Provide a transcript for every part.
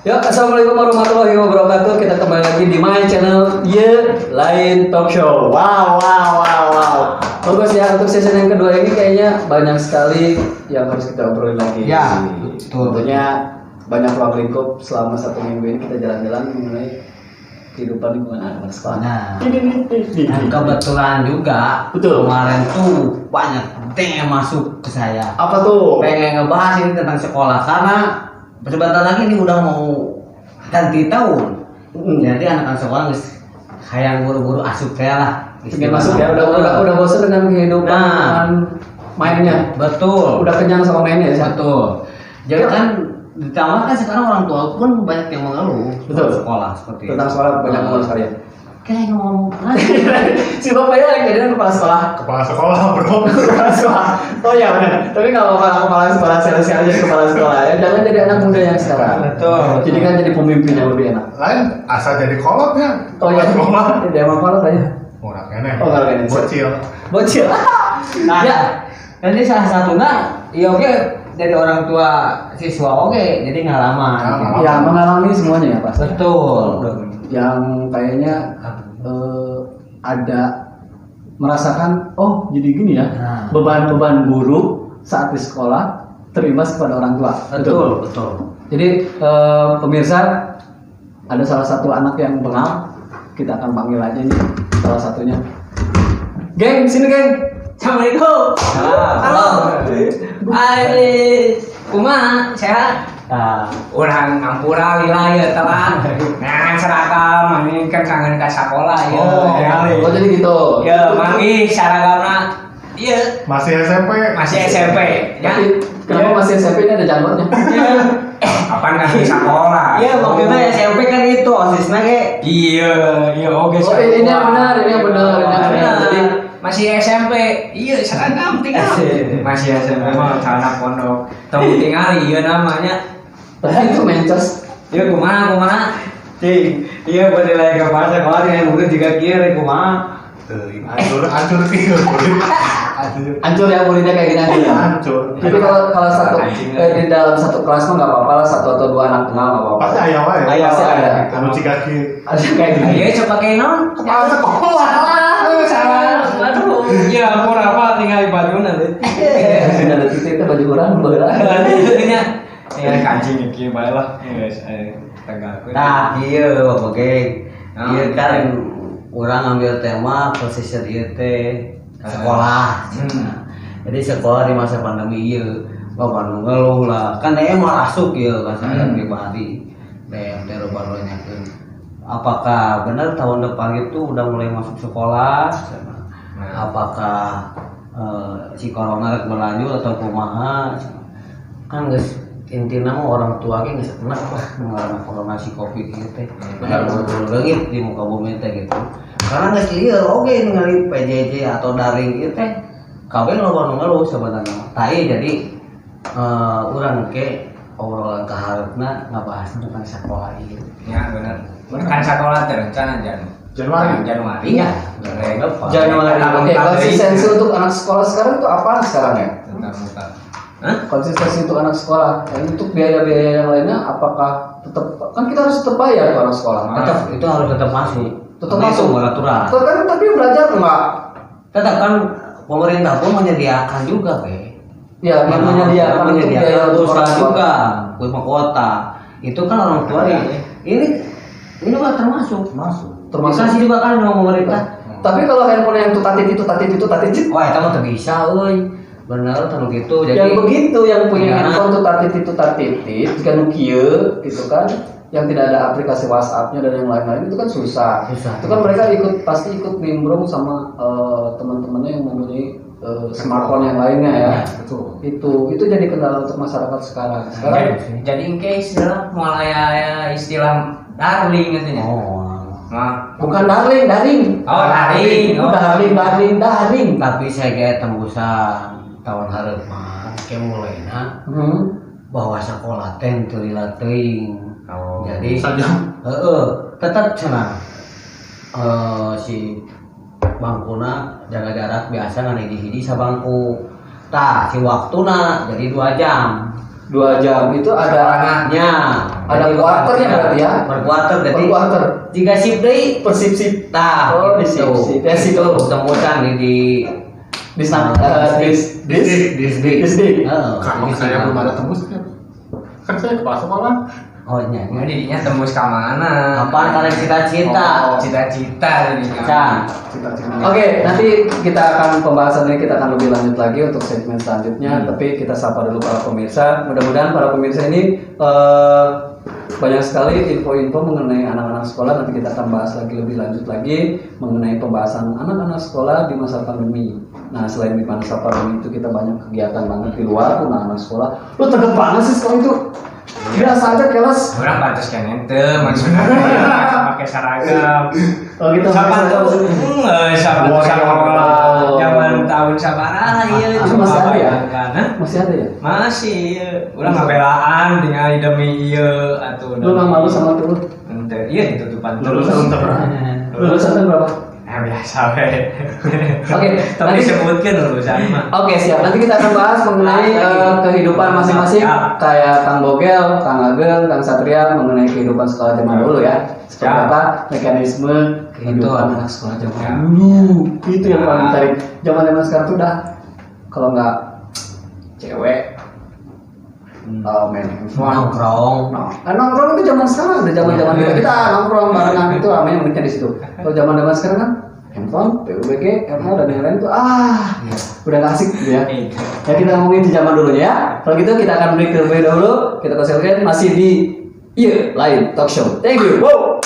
Ya, assalamualaikum warahmatullahi wabarakatuh. Kita kembali lagi di my channel Lain Talk Show. Wow. Bagus ya, untuk season yang kedua ini kayaknya banyak sekali yang harus kita obrolin lagi. Ya, betul. Tentunya banyak ruang lingkup selama 1 minggu ini kita jalan-jalan mengenai kehidupan lingkungan anak sekolah. Nah, dan kebetulan juga Betul. kemarin tuh banyak yang masuk ke saya. Apa tuh? Pengen ngebahas ini tentang sekolah karena sebentar lagi ini udah mau ganti tahun. Jadi anak-anak sekolah guys, kayak buru-buru asup saya lah. Ingin masuk ya, udah bosan dengan kehidupan mainnya. Betul. Udah kenyang sama mainnya ya. Betul. Jadi kan ditambah kan sekarang orang tua pun banyak yang mengeluh Betul. soal sekolah seperti itu. Tentang sekolah banyak ngomong sekalian. Kayak ngomong Si Bapak ya yang jadi kepala sekolah. Kepala sekolah bro. Kepala sekolah. Oh iya benar. Tapi kalau kepala sekolah sekali jadi kepala sekolah ya. Jangan jadi anak muda yang sekarang. Betul. Jadi kan jadi pemimpin yang lebih enak. Lain asal jadi kolot ya. Oh iya. Sekolah. Dia emang kolot aja. Murah kene. Oh nggak kene. Bocil. Bocil. Nah, Ya. jadi salah satunya, ya oke, dari orang tua siswa oke, jadi ngalaman. Ngalaman. Ya mengalami semuanya ya Pak. Betul. Yang kayaknya ada merasakan oh jadi gini ya. Nah. Beban-beban guru saat di sekolah terimbas kepada orang tua. Betul. Jadi pemirsa ada salah satu anak yang bengal, kita akan panggil aja nih salah satunya. Geng, sini geng. Assalamualaikum. Halo. Hai. Kumaha sehat? Orang ngampura wilayah telan nah seragam ini kan kangen ke sekolah ya Oh jadi gitu. ya manggih seragamna iya Masih SMP. masih SMP ya Tapi kenapa masih SMP ini ada jalurnya? kapan kan di sekolah Iya, maksudnya SMP kan itu osisnya kayak iya oke Oh ini yang benar, ini yang benar. Jadi masih SMP iya seragam tinggal masih SMP mah celana pondok temu tinggal iya namanya tapi itu mencos. iya kumaha cing, iya buat nilai ke pasar sekolah yang murid juga kiri kumaha. Hancur tiga murid. Hancur ya muridnya kayak gini aja ya. Hancur. Jadi kalau satu di dalam satu kelas mah nggak apa-apa lah, 1 atau 2 anak kenal nggak apa-apa. Pasti ayam aja. Ayam pasti ada. Anu cikaki. Ada kayak gini. iya coba kayak non Kepala sekolah. salah aduh iya aku apa tinggal di baju nanti Sudah ada titik itu baju orang bola. aduhnya ya kancing iki bae lah guys tegak Nah, iya oke. Iya kan orang ambil tema position ieu teh sekolah. Jadi sekolah di masa pandemi ieu loba nu ngeluh lah. Kan dia mah asup ieu kan saya pribadi. Yang teh loba nanyakeun. Apakah benar tahun depan itu udah mulai masuk sekolah? Apakah si corona rek berlanjut atau kumaha? Kan geus intinya mah orang tua ge geus kena lah mengalami corona si covid ieu teh. Benar betul leungit di muka bumi teh gitu. Karena geus lieur oge ningali PJJ atau daring ieu teh kabeh loba nu ngeluh sebenarnya. Tah ieu jadi urang ke obrolan kaharepna ngabahas tentang sekolah ieu. ya benar kan sekolah terencana Januari Iya. Januari. Oke, konsistensi untuk anak sekolah sekarang itu apa sekarang ya? tentang muka Konsistensi untuk anak sekolah. Dan untuk biaya-biaya yang lainnya, apakah tetap kan kita harus tetap bayar ke anak sekolah? Tetap itu harus tetap masuk. Tetap Karena masuk. itu aturan. Kan tapi belajar enggak? Tetap kan pemerintah pun menyediakan juga, Be. Ya, yang menyediakan untuk biaya untuk sekolah orang tua. juga, kuota kuota. Itu kan orang tua nih. Ini mah termasuk. Termasuk. Dikasih juga kan sama pemerintah. Tapi kalau handphone yang tutatit itu. Wah, itu mah teu bisa, euy. Bener tanu gitu. Jadi Yang begitu yang punya Iya. handphone tutatit jika nu kieu gitu kan yang tidak ada aplikasi WhatsApp-nya dan yang lain-lain itu kan susah. Susah. Itu kan mereka pasti ikut nimbrung sama teman-temannya yang mempunyai smartphone yang lainnya ya. Betul. Itu jadi kendala untuk masyarakat sekarang. Sekarang jadi in case adalah mulai istilah darling katanya oh. nah bukan daring. oh daring Daring. Tapi saya kayak tembusan tahun harapan kayak mulainya bahwa sekolah teh teu lila teuing. Jadi Saja. tetap cenah si bangkuna jaga jarak biasa ngan hiji-hiji sabangku. Tah si waktuna jadi 2 jam. 2 jam itu ada Sekolahnya Ada kuarternya berarti ya. Per kuarter Per berarti kuarter. jika shift deui Persib sip. tah Oh, di gitu. sip. Ya situ. Temukan di Di sana Disdik. Heeh. Kalau saya belum ada tembus kan saya kepala sekolah. Oh iya. Nah, didinya tembus ke mana? Apaan kalian cita-cita? Cita-cita didinya. Can. Cita-cita. Oke, nanti kita akan pembahasan ini kita akan lebih lanjut lagi untuk segmen selanjutnya. Tapi kita sapa dulu para pemirsa. Mudah-mudahan para pemirsa ini banyak sekali info-info mengenai anak-anak sekolah. Nanti kita akan bahas lagi lebih lanjut lagi mengenai pembahasan anak-anak sekolah di masa pandemi. Nah, selain di masa pandemi itu kita banyak kegiatan banget di luar tuh anak-anak sekolah. Lu tegap banget sih sekolah itu. Biasa aja kelas. Orang pantas kan ente maksudnya pakai seragam. Oh gitu. Siapa tuh? Siapa tuh Wow. zaman tahun sabaraha ieu Ah, masih ada ya? Hah? Masih ada ya? Masih ieu. Urang ngabelaan tinggal demi ieu atuh. Lu nggak malu sama tuh? Ente ieu ditutupan terus. Lulusan berapa? Lulusan tahun berapa? Biasa we. Oke, Tapi nanti- sebutkeun lulusan mah. Oke siap. Nanti kita akan bahas mengenai kehidupan masing-masing. Siap. Kayak Kang Bogel, Kang Ageng, Kang Satria mengenai kehidupan sekolah zaman dulu ya. Seperti Siap. apa mekanisme kehidupan Betul. anak sekolah zaman dulu. Itu yang paling menarik. Zaman sekarang tuh udah kalau nggak cewek, main handphone. Nongkrong. Nongkrong itu zaman sekarang udah zaman kita nongkrong barengan itu ramenya uniknya di situ. Kalau zaman sekarang kan handphone, PUBG, ML dan yang lain tuh udah nggak asik gitu ya. Ya kita ngomongin di zaman dulunya ya. Kalau gitu kita akan break terlebih dahulu. Kita konsentrasi masih di Lain Talk Show. Thank you. Wow.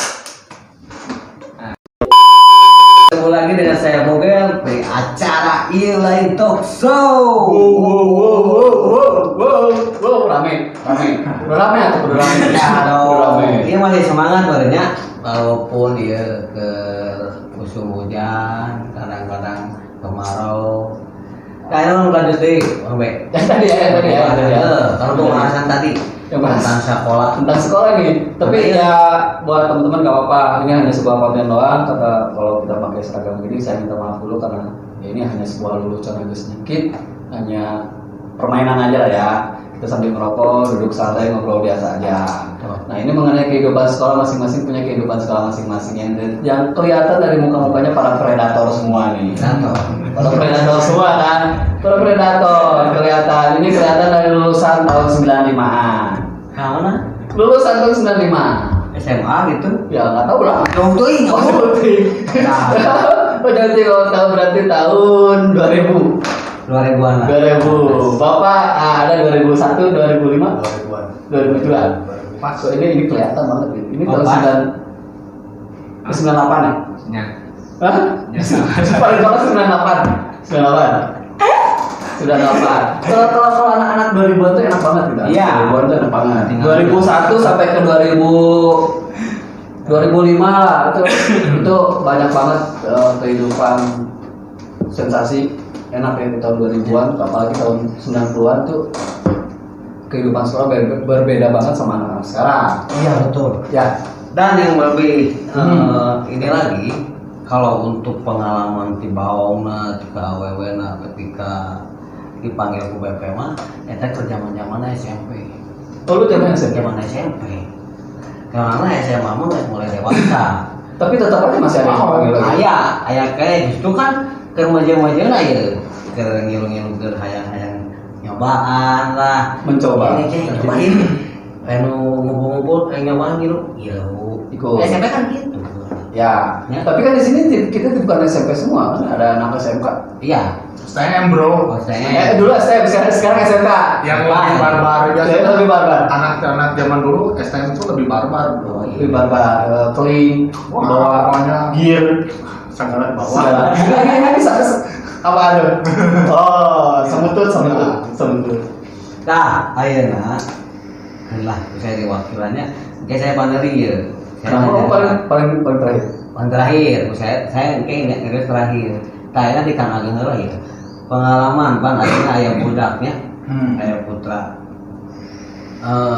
Ketemu lagi dengan saya Bogel di acara Lain Talk Show. Wow. Rame. Udah rame atau udah rame? Ya Udah dong. rame. Ini masih semangat barunya walaupun dia ke musim hujan, kadang-kadang kemarau. Kayaknya lanjut deh, Bang Be. Yang tadi ya. Kalau pembahasan tadi Yang bahas. tentang sekolah. Tentang sekolah nih, tapi ya buat teman-teman gak apa-apa, ini hanya sebuah konten doang. Kata kalau kita pakai seragam gini, saya minta maaf dulu karena ya ini hanya sebuah lelucon aja sedikit, hanya permainan aja lah ya. Kita sambil merokok, duduk santai, ngobrol biasa aja. Nah ini mengenai kehidupan sekolah, masing-masing punya kehidupan sekolah masing-masing yang kelihatan dari muka-mukanya para predator semua nih. Para predator semua kan, para predator kelihatan. Ini kelihatan dari lulusan tahun 95-an. Mana? Lulusan tahun 95. SMA gitu. Ya nggak tahu lah. Dong tuh ini. Oh berarti kalau tahu berarti tahun 2000. 2000-an lah. 2000. Bapak ada 2001, 2005, 2000-an. 2002. Pas. So, ini kelihatan banget ini. Ini tahun Pas. 98 ya? Ya. Hah? Ya. Paling kalau 98. 98. Kalau anak-anak 2000-an tuh enak banget gitu. Iya. 2000-an tuh enak banget. Tinggal 2001 sampai ke 2005 lah itu banyak banget kehidupan sensasi enak ya di tahun 2000-an, apalagi tahun 90-an tuh kehidupan sekolah berbeda banget sama anak-anak sekarang. Iya betul. Ya, Dan yang lebih ini lagi, kalau untuk pengalaman di bawahna, ketika awewena, ketika dipanggil ke BP mah, eta ke zaman-zaman SMP. oh lu zaman SMP. Zaman SMP. Karena SMA mah geus mulai dewasa. Tapi tetap aja masih ada yang panggil lagi. Aya kayak justru kan ke remaja-remaja lah ya, ke ngilu-ngilu ke hayang-hayang nyobaan lah. Mencoba. Ini kayak nyobain. Anu ngumpul-ngumpul nyobaan gitu. Ikut. SMP kan gitu. Ya. Ya. Tapi kan di sini kita bukan SMP semua kan, ada anak SMK. Iya. STM bro. Oh, saya Dulu STM, sekarang SMK. Yang lebih barbar biasa. Yang lebih barbar. Anak-anak zaman dulu STM itu lebih barbar bro. Lebih barbar, clean, Wah, bawa pokoknya. gear. Sangat bawah. Segala. Ini bisa apa ada? Oh, semutut. Nah, ayeuna lah saya diwakilannya. Kayak saya paneri ya. Kenapa paling terakhir? Yang terakhir, saya kayak nggak terakhir. Kayaknya di Kang Ageng lah ya. Pengalaman pan ayeuna aya budaknya, aya putra.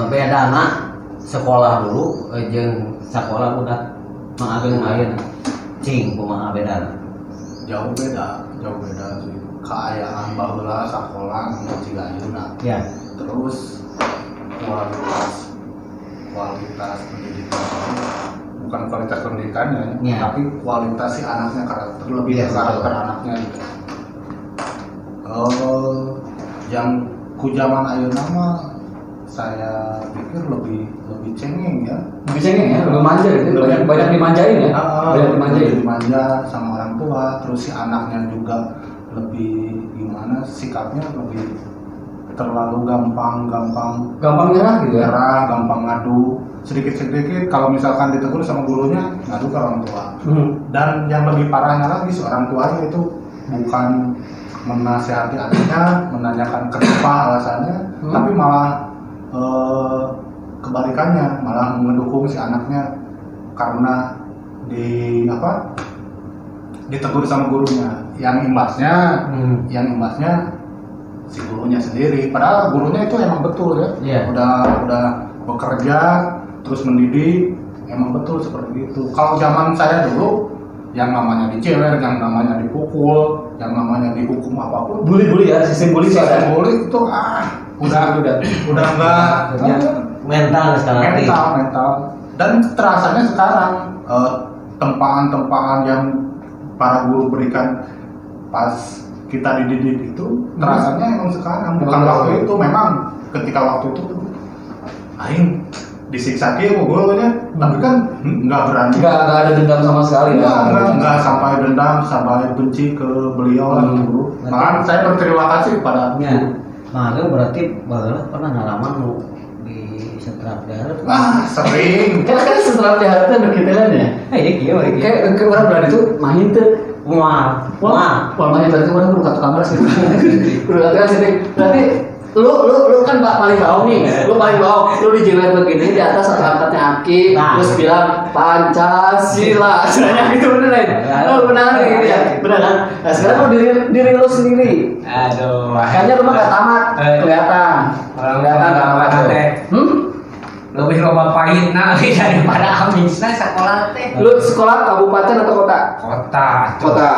Bedana sekolah dulu jeung sekolah budak Mang Ageng ayeuna. Cing kumaha bedana? Jauh beda sih. Keayaan baheula sekolah nu ciga ayeuna. Ya. Terus kualitas kualitas pendidikan, bukan kualitas pendidikannya, Iya. tapi kualitas si anaknya, karakter lebih Iya, ke karakter betul. anaknya gitu. Yang ku zaman ayeuna mah saya pikir lebih cengeng ya. Lebih cengeng ya, lebih manja gitu. Banyak dimanjain ya. Banyak dimanjain. Lebih dimanja sama orang tua, terus si anaknya juga lebih gimana sikapnya, lebih terlalu gampang Gampang nyerah gitu ya. nyerah, gampang ngadu, sedikit kalau misalkan ditegur sama gurunya ngadu ke orang tua. Dan yang lebih parahnya lagi, seorang tuanya itu bukan menasehati anaknya, menanyakan kenapa alasannya, tapi malah kebalikannya, malah mendukung si anaknya karena ditegur sama gurunya. Yang imbasnya si gurunya sendiri. Padahal gurunya itu emang betul ya. Iya. Udah bekerja terus mendidik, emang betul seperti itu. Kalau zaman saya dulu, yang namanya diceler, yang namanya dipukul, yang namanya dihukum apapun, Bully ya, sistem bully itu ada. bully itu udah enggak mental sekarang mental. Dan terasanya sekarang tempaan-tempaan yang para guru berikan pas kita dididik itu terasanya emang sekarang, bukan waktu itu. Memang ketika waktu itu aing disiksa gurunya, tapi kan nggak berani, Nggak ada dendam sama sekali ya. nggak sampai dendam, sampai benci ke beliau lah guru. Malahan saya berterima kasih kepada Malu berarti bagelah pernah ngalaman lu di setrap daerah. sering. Kan setelah jahatnya udah kita kan ya. Ini kieu we. Kayak orang berani tuh main tuh. Wah. Main tadi kemarin udah kartu kamera sih. Udah kartu sini. Berarti lu kan paling bawah nih, lu paling bawah, lu dijewer begini di atas angkatnya Aki, terus bilang Pancasila, istilahnya gitu bener ya, benar gitu ya, benar kan? Nah sekarang lu diri lu sendiri, Aduh. makanya lu mah gak tamat, kelihatan gak tamat teh. Lebih loba pahitna daripada amisna sekolah teh. Lu sekolah kabupaten atau kota? Kota,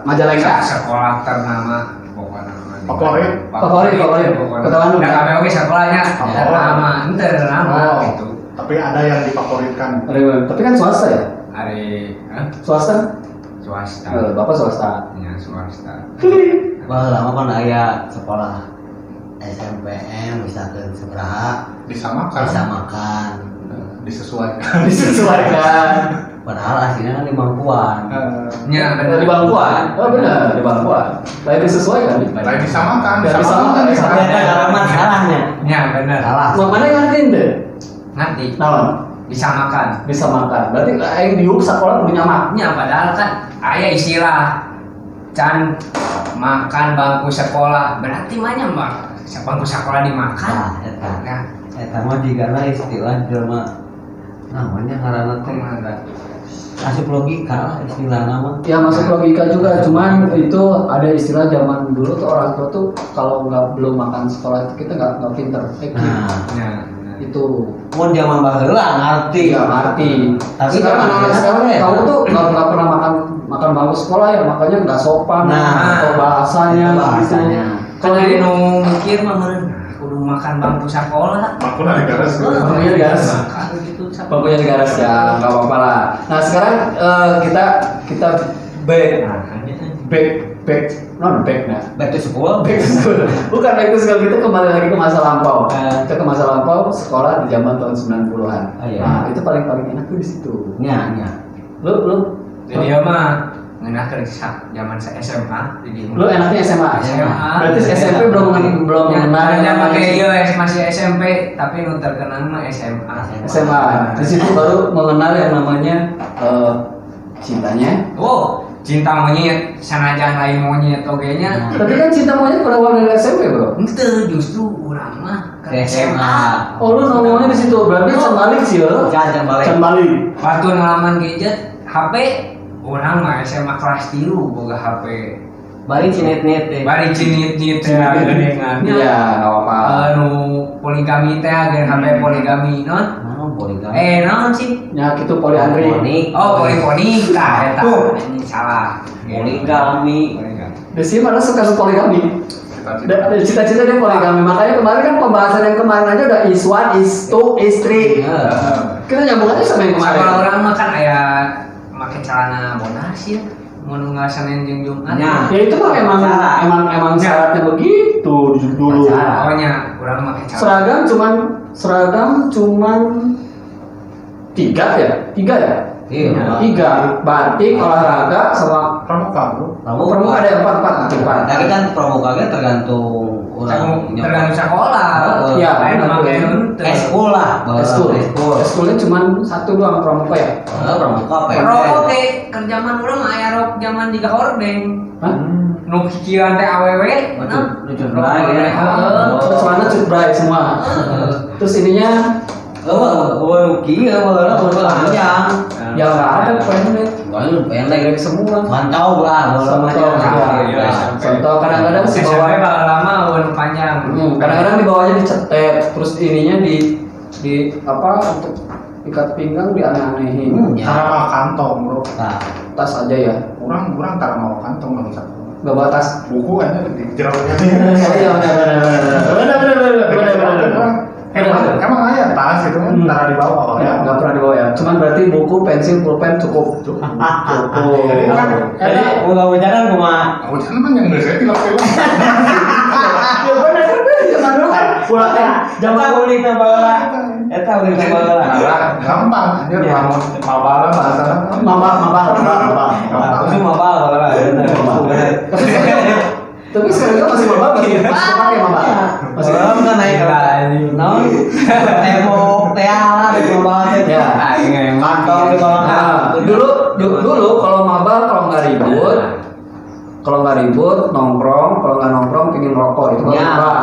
Majalengka. Sekolah ternama pokoknya. Favorit. Kota Bandung. Nah, kami oke sekolahnya ternama, ternama gitu. Tapi ada yang difavoritkan. Tapi kan swasta ya? Hari Swasta? swasta. Bapak swasta. Ya swasta. Wah, lama kan aya sekolah SMPM bisa ke seberapa Disamakan. bisa makan. Disesuaikan. Disesuaikan. Padahal aslinya kan di Bangkuan. Ya Di Bangkuan. Oh benar, di Bangkuan. Lain disesuaikan. Lain disamakan. Disamakan. Alamat salahnya. Ya benar. Salah. Mana yang ngertiin deh? Nanti Naon? bisa makan. Bisa makan. Berarti yang diuk sekolah punya mak. Ya padahal kan aya istilah can makan bangku sekolah berarti banyak mbak bangku sekolah dimakan. Nah, eta. Nah, Eta mah digana istilah jelema namanya karena teh masuk logika lah istilah nama. Ya masuk logika juga, cuman itu ada istilah zaman dulu tuh orang tua tuh kalau belum makan sekolah itu kita nggak pinter. ya. Itu. Mun zaman baheula ngarti. Iya ngerti. Tapi Sekarang kan anak-anak sekarang ya. kamu tuh nggak pernah makan bangku sekolah ya, makanya nggak sopan. Nah, atau bahasanya. bahasanya. Kalau dari nu mikir mah meureun kudu makan bangku sekolah. Aku dari garis. Bangkunya di garis. Makan gitu Bangkunya di garis ya, nggak apa-apa lah. Nah sekarang kita back nah. Back to school. Back to school. Bukan back to school, kita kembali lagi ke masa lampau. Kita ke masa lampau sekolah di zaman tahun 90-an. Iya. Nah, itu paling enak tuh di situ. Nya. Lu Jadi dia mah ngeunahkeun zaman SMA jadi lu enaknya SMA. SMA. Berarti SMP belum mengenal yang pakai masih SMP tapi nu terkenal mah SMA. SMA. Di situ baru mengenal yang namanya cintanya. Oh, cinta monyet sanajan lain monyet oge nya. Tapi kan cinta monyet berawal dari SMP, Bro. Henteu justru urang mah ke SMA. Oh, lu ngomongnya di situ. Berarti can balik sih, lo. Can balik. Can balik. Waktu ngalaman gadget HP urang mah SMA kelas 3 boga HP. Balik cinit-nit deh. Bari cinit-cinit teh gedengan. Iya, enggak apa-apa. Anu poligami teh agen HP poligami non. Nah, boleh kan. Naon sih? Ya gitu poliandri. Oh, poligami tah eta. Ini salah. Poligami. Di sini mana suka poligami. Cita-cita dia poligami. Makanya kemarin kan pembahasan yang kemarin aja udah is one, is two, is three. Kita nyambung aja sama yang kemarin. Sama orang mah kan aya make celana bonas ya. Mun ngalasaneun jeung Jumat. Ya itu mah emang syaratnya begitu dulu. Pokoknya urang make celana. Seragam cuman 3 ya? 3 ya? Iya. 3 batik, olahraga sama Pramuka bro. pramuka ada 4. Tapi kan pramukanya tergantung orang. Tergantung sekolah. Iya, Lain benar. make henteu. Eskul lah. Eskulnya cuman 1 doang pramuka ya? Pramuka Rok pendek. oke, kan zaman urang mah aya rok zaman di hordeng. Hah? Nu kikiran teh awewe, bener. Lucu bray. Celana cutbray semua. Terus ininya Kieu panjang. ya nggak ada pendek. Pendek semua. Mantau lah Contoh, contoh kadang-kadang si SMP bawah, bakal lama wan panjang. kadang-kadang di bawahnya dicetet, terus ininya di apa untuk ikat pinggang di aneh-anehin. Cara bawa kantong bro. Nah, Tas aja ya, Orang cara bawa kantong nggak bisa. nggak bawa tas. Buku aja di jerawatnya. Iya benar. Emang aja tas itu kan cara dibawa Ya, ya. nggak pernah dibawa ya. Cuman berarti buku, pensil, pulpen cukup. Cukup. Jadi kan jadi udah ujaran kumaha? aku jangan mah yang nggak saya film-film. Ya benar zaman dulu kan pulpen. Zaman unik na baheula. Eta unik na baheula. Gampang anjir lamun mabala bahasana. Mabal. Aku sih mabal baheula. Tapi sekarang juga masih mabal, masih pakai mabal. Masih Orang kan naik naon? Tembok teala di mabal teh. Ya. Kantong di bawah. Nah, dulu kalau mabal kalau nggak ribut nongkrong, kalau nggak nongkrong pingin rokok itu baru Ya. mabal.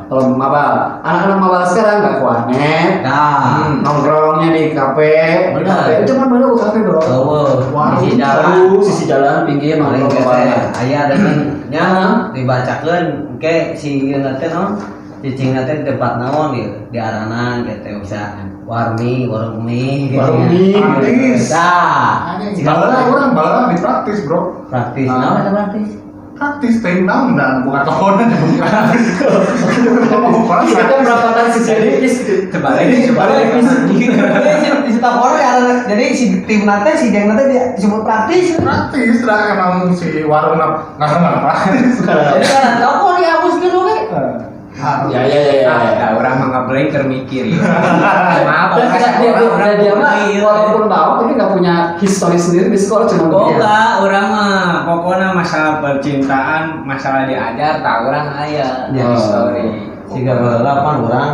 Kalau mabal, anak-anak mabal sekarang nggak kuanet, Nah, nongkrongnya di kafe, Benar. itu cuma baru kafe bro. di jalan. Sisi jalan pinggir Paling nongkrong gede mabal. aya nya dibacakeun ke si ieu teh naon? Cicing teh di tempat naon di aranan gitu bisa warmi, warung mie gitu. Warung mie. Praktis. Tah. Bala dipraktis bro. Praktis. Nah. Naon eta praktis? Praktis teh naon dan bukan tokonan bukan. Kita mendapatkan sisi tipis. Sebalik. Di Sitaporo ya jadi si tim nate si geng nate dia disebut praktis. Praktis lah emang si warung nggak praktis. Jadi kan toko dihapus gitu we. Ya. Nah, orang mah ngeblank keur mikir ya. Maaf, Dan dia mah walaupun tahu tapi nggak punya histori sendiri di sekolah cuma dia. Boga, orang mah pokoknya masalah percintaan, masalah diajar, tak orang aya Ya. history. Siga baheula pan urang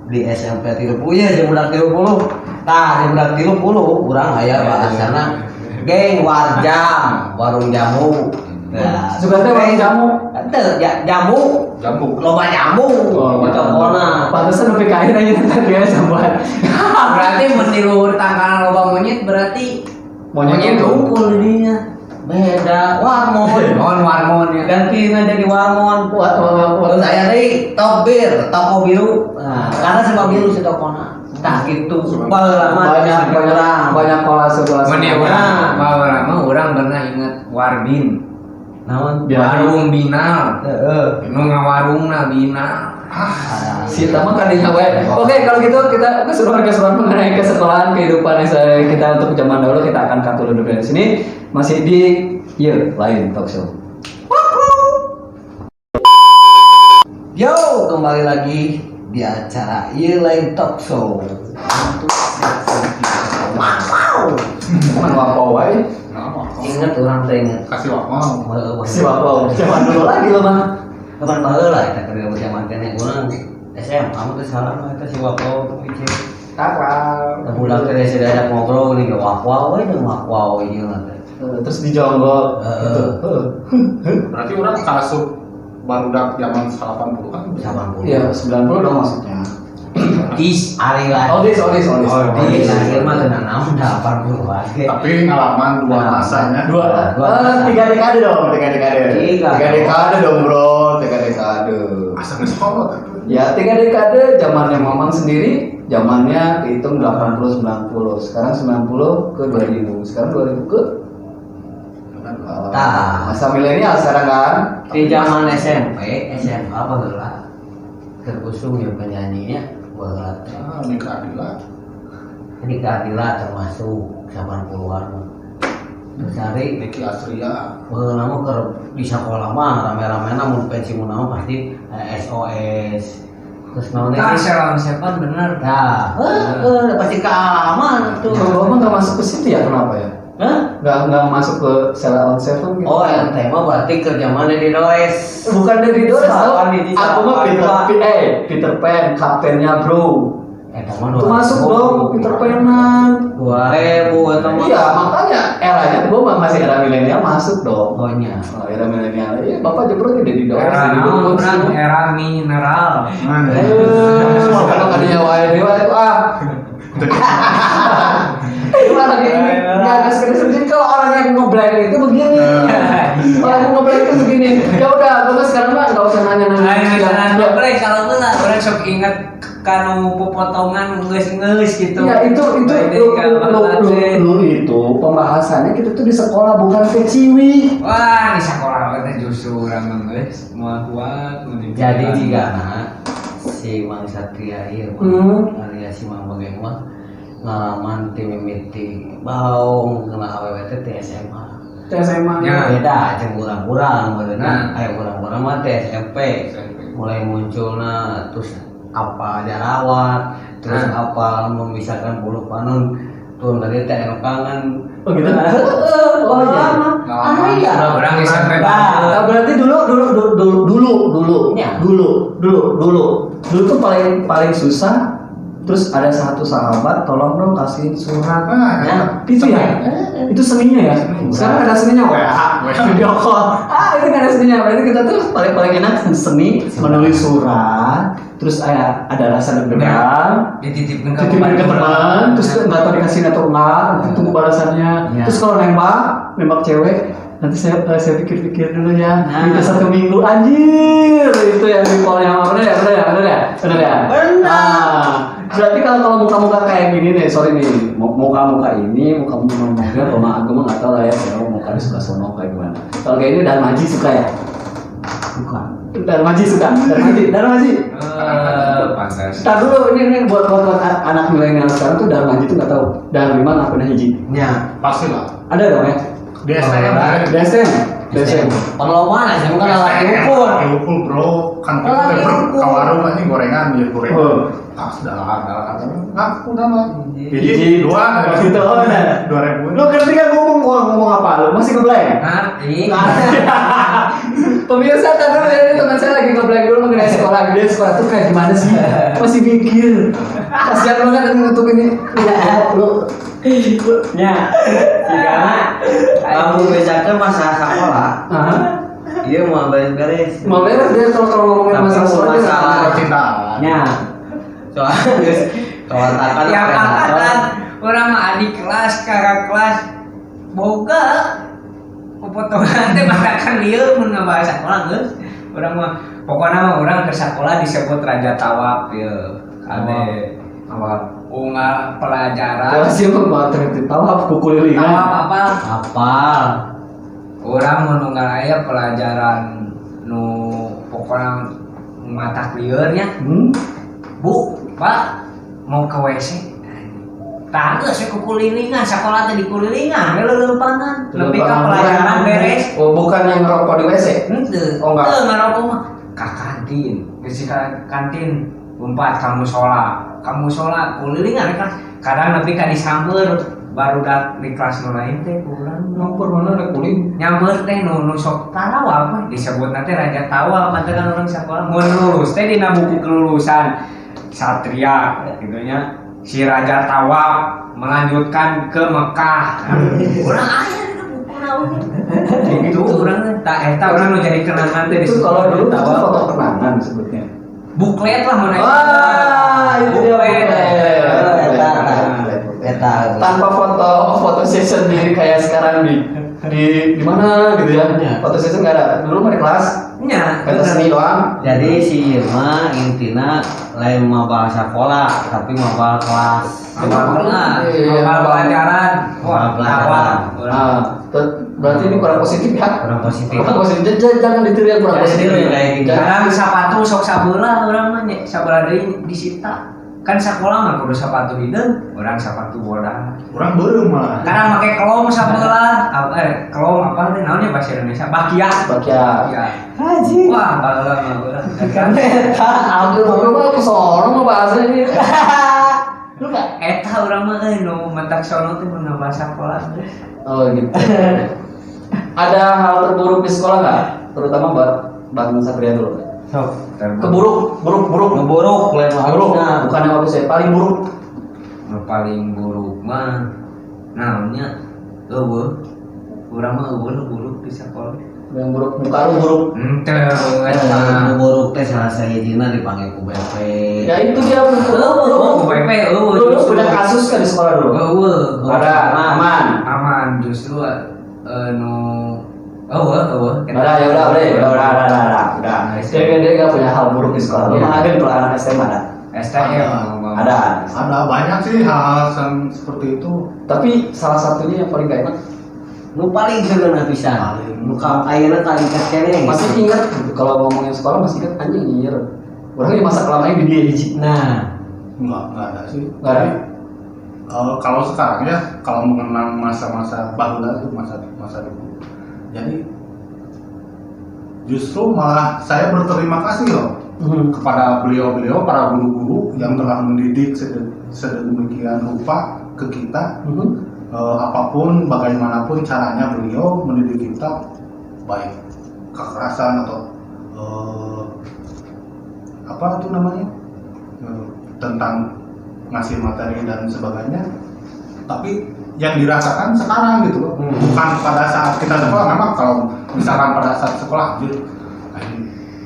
di SMP 30 ya jeung budak 30. Tah di budak 30 urang aya bahasana geng warjam, warung jamu. Nah, Juga teh warung jamu. Teu jamu, loba jamu. Tokona. Pantesan lebih kaya aja tadi ya sambuan. Berarti meniru tangkalan loba monyet berarti Monyet Kumpul di dinya. Beda warmon. warmon ya. Gantina jadi warmon. Terus aya deui top bir, toko biru. Nah, karena sebab biru si tokona. Tah gitu. Baheula mah banyak pola sebelah. Mun dia orang mah orang pernah inget Warbin. naon? Warung Binal. Heeh. Nu ngawarungna Binal. Si Tama kan di Oke, kalau gitu kita keseruan mengenai kesekolahan kehidupan kita untuk zaman dahulu kita akan cut dulu dari sini. Masih di Lain Talk Show. Yo, kembali lagi di acara Lain Talk Show. Wow. Mana wapau wae? Ingat orang teh ingat. Kasih waktu. Si wapau. Zaman dulu lagi lo mah. Kapan baheula eta keur zaman keneh urang SMA kamu teh salah mah eta si wapau tuh pikir. Kakak. Budak teh sudah ada ngobrol nih ke wapau we jeung wapau ieu mah teh. Terus dijonggol gitu. Berarti orang kasut barudak zaman 80 kan. 80. Iya, 90 dong maksudnya. Is Ari lah. Odis. Di lahir mah tenan naon 80 wae. Tapi ngalaman dua masanya. Tiga dekade dong, tiga dekade dong bro, tiga dekade. Asal sekolah kan. Ya, 3 dekade zamannya Mamang sendiri, zamannya dihitung 80 90. Sekarang 90 ke 2000. Sekarang 2000 ke Tah. Masa milenial sekarang kan. Di zaman SMP, SMA baheula terusung ya penyanyinya baheula. Nikah Adila. Ini keadilan termasuk 80-an. Terus hari Niki Asria. baheula mah keur di sekolah mah rame-ramena mun pensi mun naon pasti SOS. Terus naon Ah, lagi? Salon Seven bener. Nah, pasti kealaman tuh. Bapak nggak masuk ke situ ya, kenapa ya? Hah? Nggak masuk ke Sela on Seven gitu? Oh, yang tema berarti kerja mana di Does? Bukan dari Doris tau. Salapan di Aku mah Salapan. Peter Pan, kaptennya bro. Teman Itu masuk dong, Peter Pan-an. 2000 teman. Iya, makanya eranya gua masih era milenial masuk dong. Oh nya. Oh, era milenial. Iya, Bapak jebret tidak di Doris. Era di naon Doris. urang era mineral. Kalau kadinya wae dewa itu Gimana gini? Nggak ada skripsi. Kalau orang yang ngeblank itu begini. Orang yang ngeblank itu begini. Ya udah, bagus sekarang mah nggak usah nanya-nanya. Nah, break kalau beula urang sok inget kanu potongan geus-geus gitu. Ya itu lu itu pembahasannya kita tuh di sekolah bukan ke Ciwi. Wah, di sekolah kita justru orang geus moal kuat. Jadi jika si Mang Satria ieu alias si Mang Bageng mah ngalaman ti mimiti baung kena awewe teh ti SMA. SMA. Ya. Beda jeung urang-urang beureunan Nah. aya urang-urang mah teh SMP. Mulai munculna terus apa jarawat, terus Nah. apa memisahkan bulu panun tuh tadi teh anu kangen. Oh gitu. Oh iya. Lama. Iya. Orang di SMP. Nah, berarti dulu Ya. dulu tuh paling susah. Terus ada satu sahabat, tolong dong kasihin surat. Nah, Itu ya, itu seninya ya. Sekarang ada seninya, video call. Itu kan ada seninya. Berarti kita tuh paling enak seni menulis surat. Terus ada rasa deg-degan. Dititipkan Titipin ke teman, terus nggak tahu dikasih atau enggak, nanti tunggu balasannya. Ya. Terus kalau nembak cewek, nanti saya pikir-pikir dulu ya. Nah. Minta 1 minggu, anjir. Itu yang di call-nya bener ya. Benar. Nah, berarti kalau muka-muka kayak gini nih, sorry nih, muka-muka ini, muka-muka mobil, rumah aku mah nggak tahu lah ya, saya mukanya suka sono kayak gimana. Kalau kayak ini Darmaji suka ya? Bukan. Darmaji suka, Darmaji. pantas. Ntar dulu ini buat anak milenial sekarang tuh Darmaji tuh nggak tahu dari mana aku hiji. Ya. Pasti lah. Ada dong ya? Di STM. DSM. Pengelolaan aja bukan alat ukur. Ukur bro, kan Lagi kita ukur. ke warung aja gorengan ya gorengan. Oh. Dalam. Ngaku nama. Hiji, dua, gitu. Oh, benar. 2000. Lu ngerti kan ngomong apa lu? Masih ngeblank? Ngerti. Pemirsa tadi ini teman saya lagi ngeblank dulu mengenai sekolah. Dia sekolah tuh kayak gimana sih? Masih mikir. Kasihan banget untuk ini. Lu Ya. Jika kamu bedakan masalah sekolah, Hah? iya mau beres-beres. Mau beres dia kalau ngomongin Tapi masalah sekolah dia nggak masalah ada. Percintaan. Ya. Soalnya guys, kawan-kawan Yang angkatan orang mah adik kelas, kakak kelas boga potongan teh makan lieu mun ngabahas sekolah geus. Urang mah pokona mah urang ke sekolah disebut raja tawaf ya. Ade Apa? unggal pelajaran. Kalau sih mah mau terhenti tahu apa kukulilingan. Tawaf apa? Apal. Urang mun unggal aya pelajaran nu pokona mata lieur-nya. Bu, Pak, mau ke WC? Tangga saya kukulilingan, sekolah tadi kulilingan, leuleumpangan, lebih ke pelajaran beres. Oh, bukan yang ngerokok di WC. Henteu. Oh, enggak. Teu ngarokok mah ka kantin. Geus ka kantin umpat kamu sholat kulilingan kan. Kadang nepi ka disamber baru dak di kelas nu lain teh kurang Nomor mana ada kuling? nyamber teh nu sok tarawah mah disebut nanti raja tawaf pantekan orang sekolah mun lulus teh dina buku kelulusan Satria gitu nya si raja tawaf melanjutkan ke Mekah. Urang aya dina buku naon gitu urang tak eta urang nu jadi kenangan teh Itu kalau dulu itu tawaf. foto kenangan sebutnya. Buklet lah mana Itu dia buklet. Eta. Tanpa foto session di kayak sekarang di mana gitu ya. Foto session nggak ada. Dulu mah di kelas Nya, kata seni doang. Jadi si Irma intina lain mabal sekolah tapi mabal kelas. Mabal pelajaran. Mabal pelajaran. Nah, Berarti ini kurang positif ya? kurang positif. Kurang positif. Jangan ditiru yang kurang Jangan positif. ditiru yang kayak gini. Sekarang sepatu sok sabeula urang mah nya sabeula deui disita. Kan sekolah mah kudu sepatu hideung, urang sepatu bodas. Kurang beureum mah. Karena make kelom sabeula, kelom apa teh naonnya bahasa Indonesia? Bakia. Bakia. Haji. Wah, baheula mah urang. Kan eta aku mah kesono mah bahasa ini. Lu kan? Eta urang mah nu mentak sono teh mun bahasa sekolah. Oh gitu. Ada hal terburuk di sekolah nggak? Terutama buat Bang Satria dulu. Sok. Buruk. Ngeburuk lain Buruk. halusna. Bukan yang bagus ya, paling buruk. Nu paling buruk mah naonnya eueuh. Urang mah eueuh buruk di sekolah. Yang buruk, muka lu buruk. Henteu eta. Ngeburuk teh salah sayidina dipanggil ku BP. Ya itu dia Oh, PP Lu punya kasus kan di sekolah dulu? Eueuh. Ada aman. Aman justru nu eueuh. Udah ya udah. Dia nggak punya hal buruk di sekolah. Lu mah ada kalau anak SMA ada. STM Ada. Ada banyak sih hal-hal yang seperti itu. Tapi salah satunya yang paling gak enak. Nu paling sebenarnya bisa. Nu ka ayeuna kali kene. Masih ingat kalau ngomongin sekolah masih ingat anjing nyinyir. Orang di masa kelamanya di dia hiji. Nah, Enggak ada sih. Nggak ada. Kalau sekarang ya, kalau mengenang masa-masa bahula itu masa dulu. Jadi justru malah saya berterima kasih loh kepada beliau-beliau para guru-guru yang telah mendidik sedemikian rupa ke kita. Apapun bagaimanapun caranya beliau mendidik kita, baik kekerasan atau apa itu namanya tentang ngasih materi dan sebagainya, tapi yang dirasakan sekarang gitu loh, bukan pada saat kita sekolah. Memang kalau misalkan pada saat sekolah anjir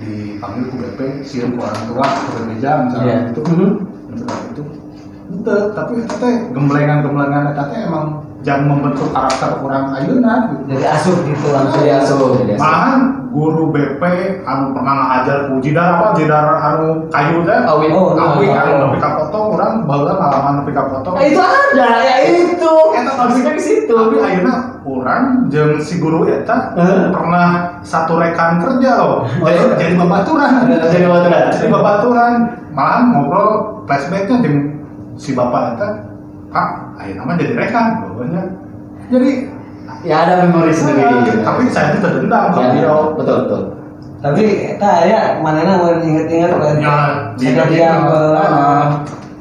dipanggil ke BP, sieun ku orang tua ke meja misalnya gitu, itu itu, tapi itu teh gemblengan eta teh emang yang membentuk karakter orang ayeuna gitu. jadi asuh gitu langsung. Jadi asuh. Malahan guru BP anu pernah ngajar ku jidar anu kayu teh Awin. awin anu nepi ka potong urang baheula ngalaman nepi ka potong. Itu ada ya itu. Eta Maksudnya ke situ. tapi ayeuna urang jeung si guru eta pernah satu rekan kerja loh. Jadi babaturan. Jadi babaturan. Malahan ngobrol flashbacknya jeung si bapak eta, Kak, ayeuna mah jadi rekan bawahnya. Jadi Ya ada memori sendiri. tapi saya itu terdendam Ya, kalau dia betul. Tapi eta ya manehna mun inget-inget ya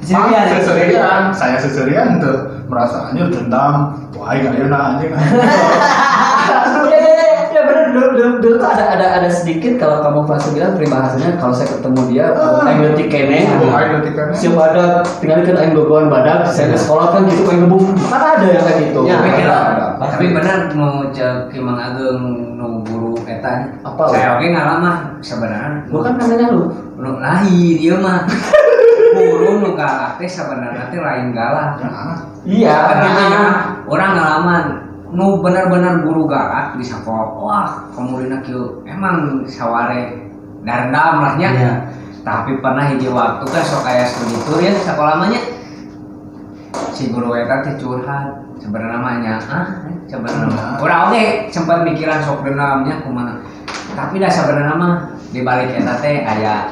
dia seserian, saya seserian tuh merasa anjir dendam, wah ayeuna anjing. Ya benar dulu tuh ada sedikit kalau kamu kelas 9 peribahasanya kalau saya ketemu dia aing leutik keneh siap ada tinggalkan aing gogoan badak saya ke sekolah kan gitu pengen ngebum kan ada yang kayak gitu. Ya, tapi benar nu cek Imang Agung nu guru eta. Apa? Saya oge ngalamah sebenarnya. Bukan namanya lu. Nu lain ieu mah. Guru nu galak teh sebenarnya teh lain galak. Iya. Sebenarnya orang ngalaman nu benar-benar guru galak di sekolah. Wah, kamurina kieu emang saware dardam lah nya. Iya. Tapi pernah hiji waktu kan sok aya studi tour ya sekolah mah nya. Si guru eta teh curhat sebenarnya namanya sebenarnya urang oge sempat mikiran sok dendamnya kumaha. Tapi dah sebenarnya mah di balik eta teh aya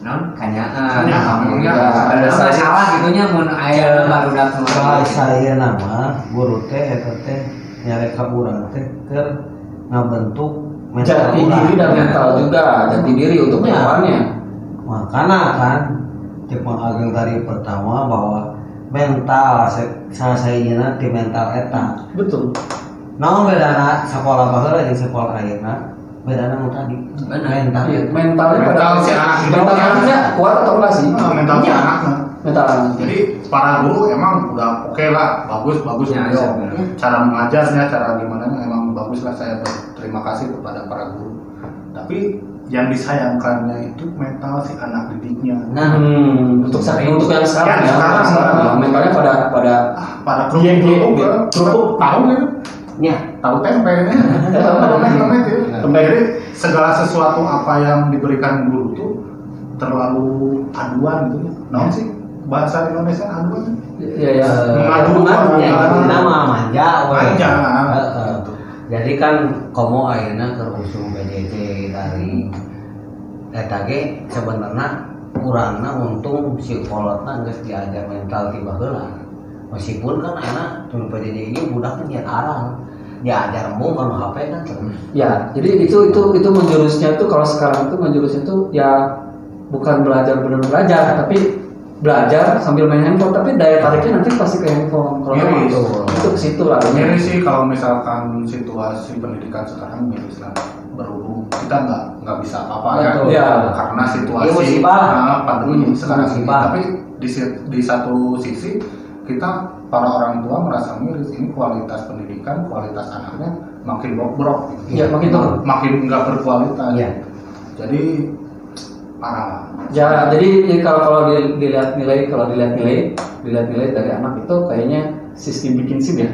non kanyaan kamunya ada salah gitunya mun aya barudak nu saya nama guru teh eta teh nyarek ka urang teh keur ngabentuk mental Jati diri dan mental juga, jati diri untuk kedepannya. Makana kan cek Mang Ageng tadi pertama bahwa mental sasayeuna di mental eta. Betul. Naon bedana sekolah baheula jeung sekolah ayeuna? Bedana nu tadi. Mental. Mental si anak itu mental anaknya kuat atau enggak sih? mental si anaknya. Mental anak. Jadi para guru emang udah oke lah, bagus Ya, beliau. sebenarnya. Cara mengajarnya, cara gimana emang bagus lah, saya berterima kasih kepada para guru. Tapi yang disayangkannya itu mental si anak didiknya. Nah, untuk yang sekarang Yang ya. sekarang. Mentalnya pada Pada Iya, kerupuk tahu gitu, nya tahu tempe ini, tempe itu. Jadi segala sesuatu apa yang diberikan guru tuh terlalu aduan gitu ya. Naon sih bahasa Indonesia aduan? ya Mengadu nama manja we. Manja. Heeh. Jadi kan komo ayeuna keur usum PJJ dari eta ge sebenarnya urangna untung psikologna geus diajar mental ti baheula. Meskipun kan ayeuna tuluy PJJ ieu budakna nyeun arang. Diajar mung kalau HP kan terus. Ya, jadi itu menjurusnya tuh kalau sekarang itu menjurusnya tuh ya bukan belajar benar belajar, tapi belajar sambil main handphone, tapi daya tariknya nanti pasti ke handphone. Kalau itu ke situ lah. Ini sih kalau misalkan situasi pendidikan sekarang misalnya berhubung kita nggak bisa apa-apa ya, karena situasi pandemi sekarang ini. Musibah. Tapi di satu sisi kita para orang tua merasa miris, ini kualitas pendidikan, kualitas anaknya makin bobrok gitu. Ya, makin nggak berkualitas. Iya. Jadi parah. Ya, jadi kalau dilihat nilai dari anak itu kayaknya sistem bikin SIM ya.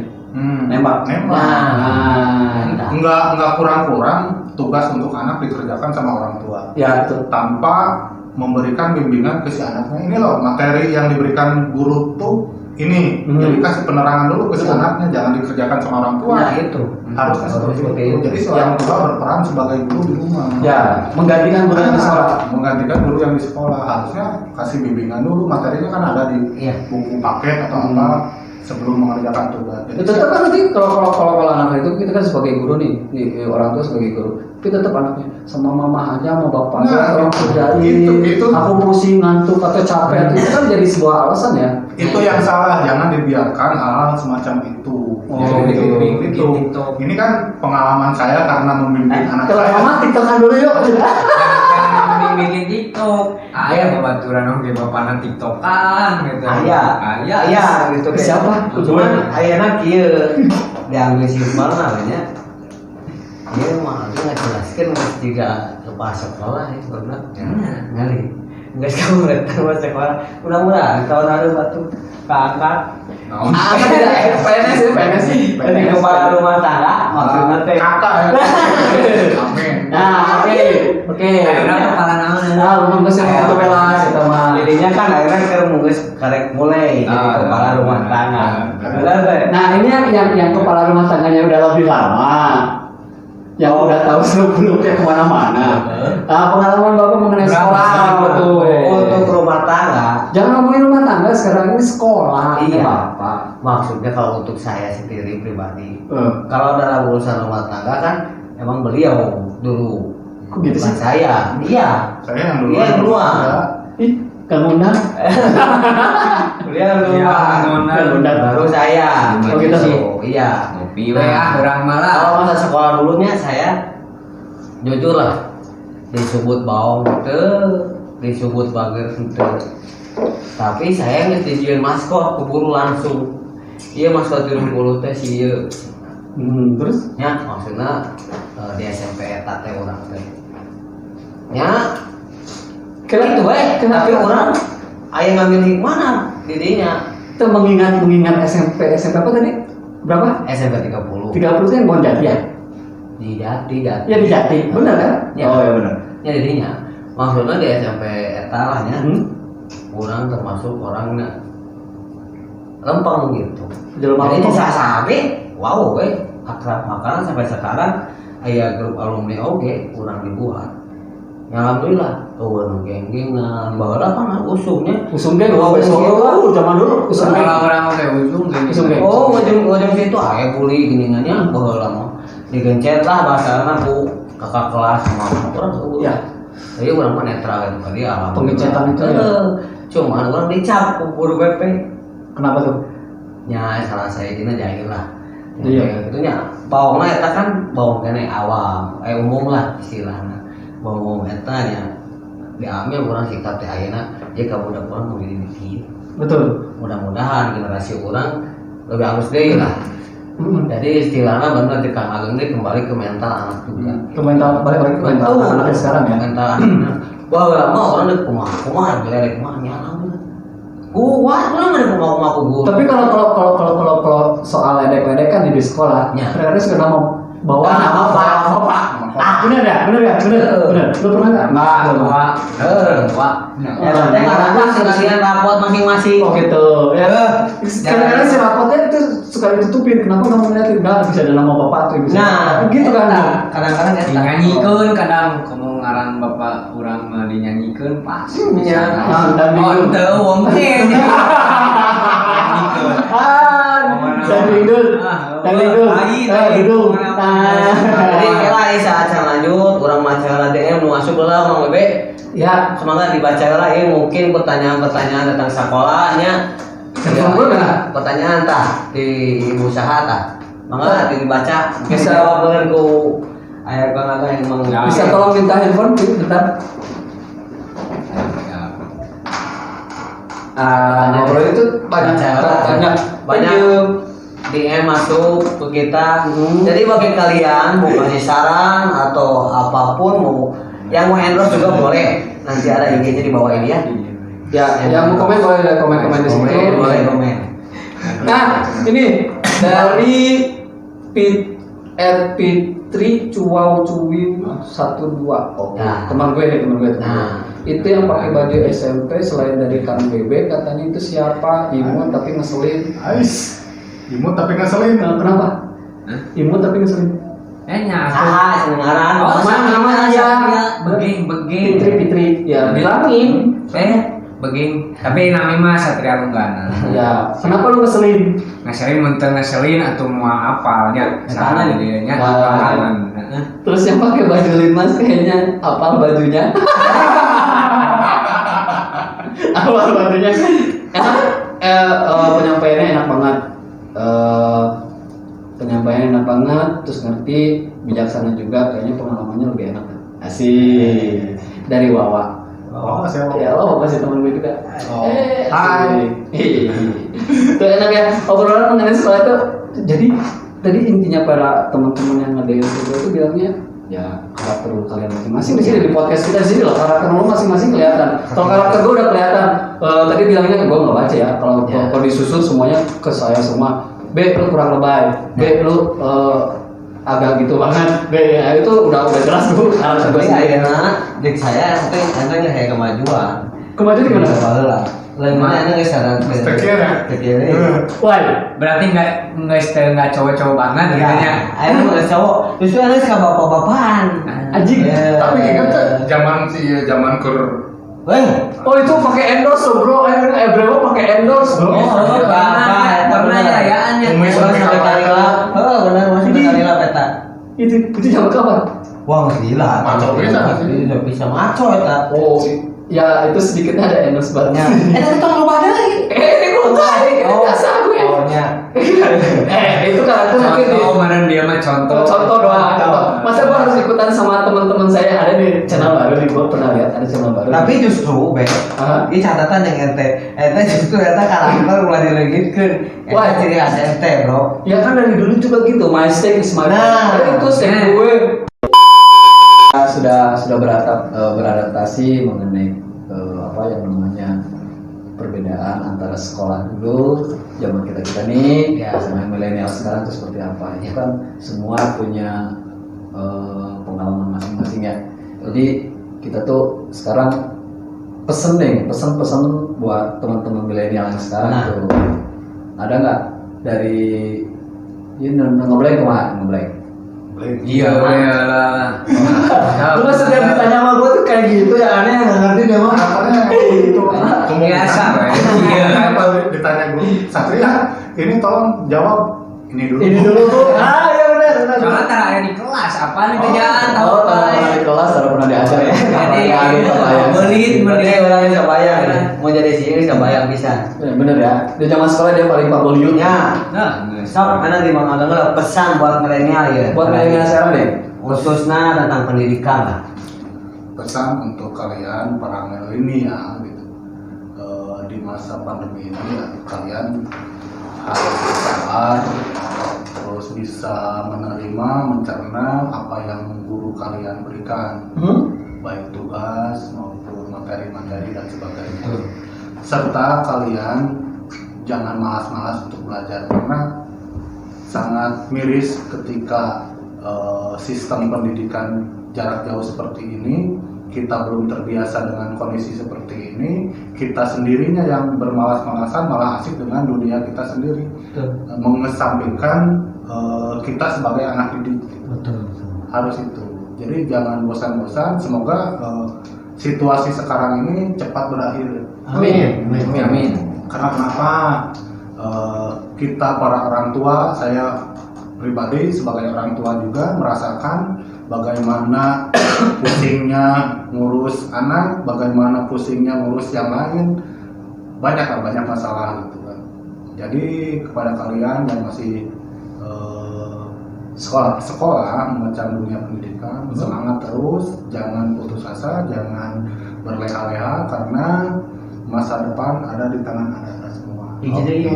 Nembak. Nah, Nggak kurang-kurang tugas untuk anak dikerjakan sama orang tua. Ya, itu. Tanpa memberikan bimbingan ke si anaknya. Ini loh materi yang diberikan guru tuh ini. Jadi kasih penerangan dulu ke si anaknya, jangan dikerjakan sama orang tua. nah itu Harusnya seperti itu. Jadi seorang tua berperan sebagai guru di rumah. Ya, menggantikan guru yang di sekolah. Menggantikan guru yang di sekolah. Harusnya kasih bimbingan dulu. Materinya kan ada di buku paket atau apa sebelum mengerjakan tugas. Jadi Itu tetap kan nanti kalau anak itu kita kan sebagai guru nih, orang tua sebagai guru, kita tetap anaknya sama mama aja, sama bapaknya, orang kerjain, itu. aku pusing, ngantuk atau capek, itu kan jadi sebuah alasan ya. Itu yang salah, jangan dibiarkan hal semacam itu. Oh, Jadi gitu. itu. Ini kan pengalaman saya karena membimbing anak Kalau saya. mama tiktokan dulu yuk. Jangan bikin TikTok. Aya babaturan oge bapana TikTokan gitu. Aya gitu Ke siapa? Cuman ayeuna kieu diambil simpel namanya. Ieu mah ngajelaskeun geus jiga kepala sekolah ya sebenarnya. Ngali. Geus kamu reta mah sekolah. Mudah-mudahan tahun lalu batu keangkat. PNS sih. Jadi kepala rumah tangga maksudnya teh Kakak ya. Amin. Nah, oke. Ayeuna kepala naon? Nah, belum kasih foto belas itu mah. jadinya kan akhirnya keur geus karek mulai jadi kepala rumah tangga. Benar teh. Nah, ini yang kepala rumah tangganya udah lebih lama. Yang udah tahu seluk-beluknya kemana-mana. Nah, pengalaman Bapak mengenai sekolah betul. Untuk rumah tangga Jangan ngomongin rumah tangga, sekarang ini sekolah. iya Apa? maksudnya kalau untuk saya sendiri pribadi kalau dalam urusan rumah tangga kan emang beliau dulu Kok gitu sih? bukan saya dia Saya yang dulu. Iya, yang duluan. Ih, gak ngundang. beliau Iya, duluan Gak ngundang. baru saya Oh, gitu sih. iya Ngopi we urang malah. kalau masa sekolah dulunya saya jujur lah disebut baong disebut bager tapi saya nggak dijieun maskot keburu langsung iya maskot 30 teh sih iya Terus? ya maksudnya di SMP eta teh urang teh ya gitu tapi orang aya ngambil hikmahna di dinya Kita mengingat SMP apa tadi? Berapa? SMP 30 30 itu yang Bon Jati ya? di Jati Ya di Jati, benar kan? Ya. Oh ya benar. ya di dinya maksudnya di SMP eta lah nya orang termasuk orangnya lempeng gitu. Jelema Jadi lempeng. bisa sabe, wow, akrab makanan sampai sekarang aya grup alumni oge kurang dibuat. Ya alhamdulillah, eueuh geng-gengan, baheula kan usungnya. Usung geng, zaman dulu usung geng. Orang-orang oke usung gini. Usung geng. Oh, ujung situ aya bully geuningannya baheula mah. Digencet lah bahasana ku kakak kelas sama orang tuh. Ya. Jadi orang mah netral itu tadi alhamdulillah. Pengecetan itu ya. Cuman orang dicap ku guru BP. Kenapa tuh? Ya salah saya dina jahil lah. Iya. Itu nya baongna eta kan baong kene awam, umum lah istilahna. Baong umum eta nya diambil orang sikap teh ayeuna jika budak urang mau dididik. Betul. Mudah-mudahan generasi orang lebih halus deui lah. Jadi istilahnya benar di Kang Ageng ini kembali ke mental anak juga. Ke mental balik ke mental anaknya sekarang ya. Mental anak. Wah lama orang dek kumaha gelek kumaha nyala. Kuat orang ada kumaha ku guru. Tapi kalau soal ledek-ledek kan di sekolah, Ya. kadang-kadang suka ngomong bawa nama bapak. Bener ya? Lu pernah nggak? Nggak. Ya penting apa sekalian rapot masing-masing. Oh gitu. Ya. Kadang-kadang si rapotnya itu suka ditutupin. Kenapa nggak mau ngeliatin? Nggak bisa ada nama bapak tuh. Bisa. Nah, gitu kan. Kadang-kadang ya Dinyanyikan kadang kamu ngaran bapak orang mah dinyanyikan pas. Ya. Dan Teu wong teh. Dangdingdul. Dudung. jadi kela saat lanjut orang macara DM nu masuk lah Mang Bebe. Ya. Semangat dibaca lah mungkin pertanyaan-pertanyaan tentang sekolahnya. Pertanyaan tah di ibu usaha tah. Mangga dibaca Bisa. jawab dengan ku aya bangga yang emang Bisa tolong minta handphone bentar. Ngobrol itu banyak. DM masuk ke kita. Jadi bagi kalian mau kasih saran atau apapun mau yang mau endorse juga boleh. Nanti ada IG-nya di bawah ini ya. Ya, yang mau komen boleh komen di situ. Boleh komen. Nah, ini dari Fitri Cuau Cuwi 12. Oh, Nah. teman gue. Nah. Itu yang pakai baju SMP selain dari Kang Bebe katanya itu siapa? Imun tapi ngeselin. Ais. Imut tapi ngeselin. Kenapa? Imun tapi ngeselin. Nyata. Sebenarnya. Namanya ya. Beging. Fitri. Ya, bilangin. Beging. Tapi namanya mah Satria Lunggana. Ya, kenapa lu ngeselin? Ngeselin atau mau apalnya salah jadinya Wah. Terus yang pakai baju limas kayaknya apal bajunya. Apal bajunya. Penyampaiannya enak banget. Penyampaiannya enak banget, terus ngerti, bijaksana juga, kayaknya pengalamannya lebih enak. Asik. Dari Wawa. Oh, siapa? Ya lo masih temen gue juga. Oh. Hai. Itu enak ya. Obrolan mengenai sekolah itu. Jadi tadi intinya para teman-teman yang ngadain itu bilangnya ya karakter lu kalian masing-masing di sini di podcast kita di sini loh, karakter lu masing-masing kelihatan. Kalau karakter gue udah kelihatan. Tadi bilangnya gue nggak baca ya. Kalau disusun semuanya ke saya semua. B lu kurang lebay. B lu agak gitu banget. B ya, itu udah jelas tuh. Tapi ayeuna dek saya tapi anda kayak kemajuan. Kemajuan di mana? Baheula. Lain mana anu geus saran Tekir ya? Tekir. Why? Berarti nggak cowok-cowok banget gitu ya. Ayo mah cowok. Justru anu ka bapak-bapakan. Anjing. Tapi ingat tuh zaman kur. Oh itu pakai endorse loh bro, berapa pakai endorse bro? Pernah yayaannya. Sampai kali lah. Benar masih kali lah peta. Itu zaman kapan? Wah masih gila. Maco bisa. Udah bisa maco eta. Oh ya itu sedikitnya ada endorse barunya. Tapi tong lupa deui. Ini gue tahu, ini biasa gue. Oh nya. Itu karakter mungkin di Kemarin dia mah contoh. contoh doang. Masa gue harus ikutan sama teman-teman saya ada di channel baru nih, gue pernah lihat ada channel baru. Tapi justru ini catatan yang ente justru eta karakter ulah dilegitkeun. Wah. Eta ciri khas ente, Bro. Ya kan dari dulu juga gitu, my steak is my Nah. itu steak gue. Sudah beradaptasi mengenai apa yang namanya perbedaan antara sekolah dulu zaman kita nih sama yang milenial sekarang itu seperti apa. Itu kan semua punya pengalaman masing-masing ya. Jadi kita tuh sekarang pesan buat teman-teman milenial yang sekarang tuh ada nggak dari ini ngeblank kemana? Iya lah. Lu setiap ditanya sama gue tuh kayak gitu ya, aneh nggak ngerti dia mah. Makanya itu Biasa, Iya. Kalau ditanya gue, Satria, ini tolong jawab ini dulu. Ini dulu tuh. Ya benar. Soalnya terakhir di kelas apa nih kerjaan tahu Oh, pernah di kelas, pernah diajar ya. Belit Orang bisa bayang. Mau jadi sini bisa bayang bisa. Bener ya. Di zaman sekolah dia paling paboliut. Ya. Nah, Sok, mana di Mang Ageng lah pesan buat milenial ya. Buat milenial sekarang deh. Khususnya tentang pendidikan lah. Pesan untuk kalian para milenial gitu. Di masa pandemi ini ya, kalian harus bersabar, terus bisa menerima, mencerna apa yang guru kalian berikan, baik tugas maupun materi-materi dan sebagainya. Serta kalian jangan malas-malas untuk belajar karena sangat miris ketika sistem pendidikan jarak jauh seperti ini, kita belum terbiasa dengan kondisi seperti ini, kita sendirinya yang bermalas-malasan malah asik dengan dunia kita sendiri. Mengesampingkan kita sebagai anak didik. Harus itu. Jadi jangan bosan-bosan. Semoga situasi sekarang ini cepat berakhir. Amin. Karena kenapa? Kita para orang tua, saya pribadi sebagai orang tua juga merasakan bagaimana pusingnya ngurus anak, bagaimana pusingnya ngurus yang lain, banyak masalah gitu kan. Jadi kepada kalian yang masih sekolah memecah dunia pendidikan, semangat terus, jangan putus asa, jangan berleha-leha karena masa depan ada di tangan Anda semua. Jadi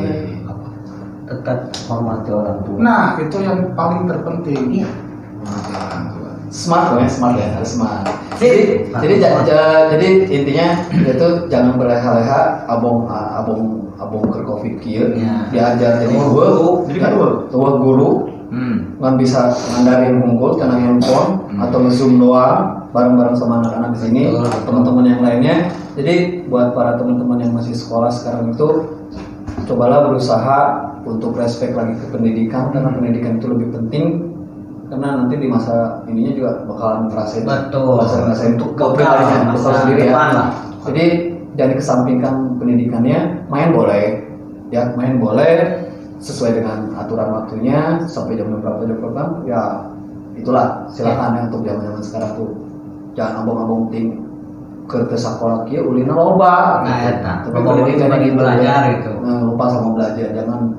tetap hormati orang tua. Nah, itu yang paling terpenting. Hormati orang tua. Smart ya, harus smart. Jadi intinya itu jangan berleha-leha, abong ke covid kieu diajar jadi guru nggak bisa ngandarin unggul karena handphone atau nge-zoom doang bareng-bareng sama anak-anak di sini, teman-teman yang lainnya. Jadi buat para teman-teman yang masih sekolah sekarang itu cobalah berusaha untuk respect lagi ke pendidikan, karena pendidikan itu lebih penting, karena nanti di masa ininya juga bakalan ngerasain untuk kepribadian besar sendiri ya. Jadi jangan kesampingkan pendidikannya, main boleh sesuai dengan aturan waktunya sampai jam berapa ya itulah silakan ya untuk zaman sekarang tuh jangan abong-abong ting ke sekolah kia ulina loba tapi pendidikan lagi belajar itu lupa sama belajar. Jangan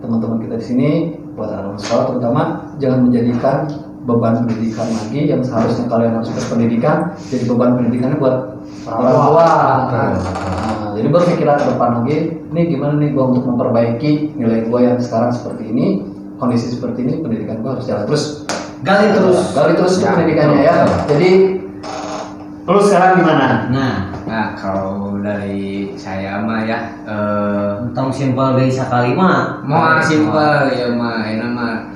teman-teman kita di sini buat anak sekolah terutama jangan menjadikan beban pendidikan lagi yang seharusnya kalian harus berpendidikan jadi beban pendidikannya buat orang tua. Jadi berpikirlah ke depan lagi, nih gimana nih gua untuk memperbaiki nilai gua yang sekarang seperti ini, kondisi seperti ini, pendidikan gua harus jalan terus. Gali terus ya, pendidikannya ya. Jadi terus sekarang gimana? Nah kalau dari saya mah ya tong simpel dari sekali mah mau simpel ya mah ini mah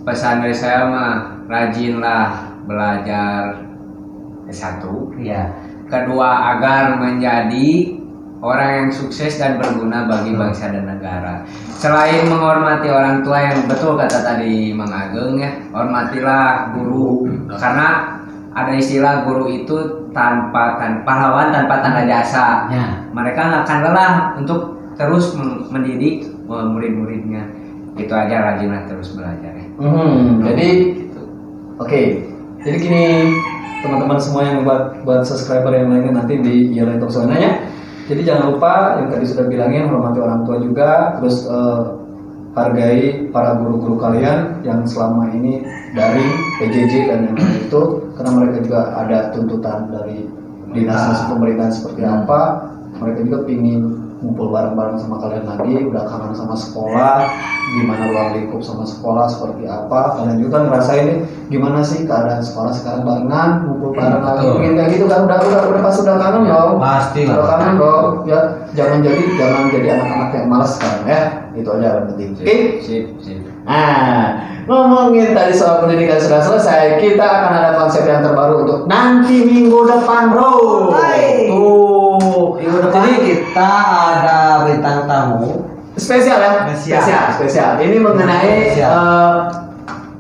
pesan dari saya mah rajinlah belajar satu ya, kedua agar menjadi orang yang sukses dan berguna bagi bangsa dan negara. Selain menghormati orang tua yang betul kata tadi Mang Ageng ya, hormatilah guru karena ada istilah guru itu tanpa pahlawan tanpa tanda jasa. Ya. Mereka nggak akan lelah untuk terus mendidik murid-muridnya. Itu aja, rajinlah terus belajar ya. Jadi oke. Jadi gini teman-teman semua yang buat subscriber yang lainnya nanti di Yellow Talk Show ya. Jadi jangan lupa yang tadi sudah bilangin hormati orang tua juga, terus hargai para guru-guru kalian yang selama ini dari PJJ dan yang lain itu, karena mereka juga ada tuntutan dari dinas pemerintahan seperti apa. Mereka juga pingin ngumpul bareng-bareng sama kalian lagi, udah kangen sama sekolah, gimana ruang lingkup sama sekolah seperti apa. Kalian juga ngerasain gimana sih keadaan sekolah sekarang barengan, ngumpul bareng lagi, mungkin kayak gitu kan udah pasti udah kangen dong. Pasti udah kangen dong. Ya jangan jadi anak-anak yang malas sekarang ya. Itu aja yang penting. Oke? Sip. Ngomongin tadi soal pendidikan sudah selesai, kita akan ada konsep yang terbaru untuk nanti minggu depan, bro. Minggu depan kita ada bintang tamu spesial ya. Spesial. Ini mengenai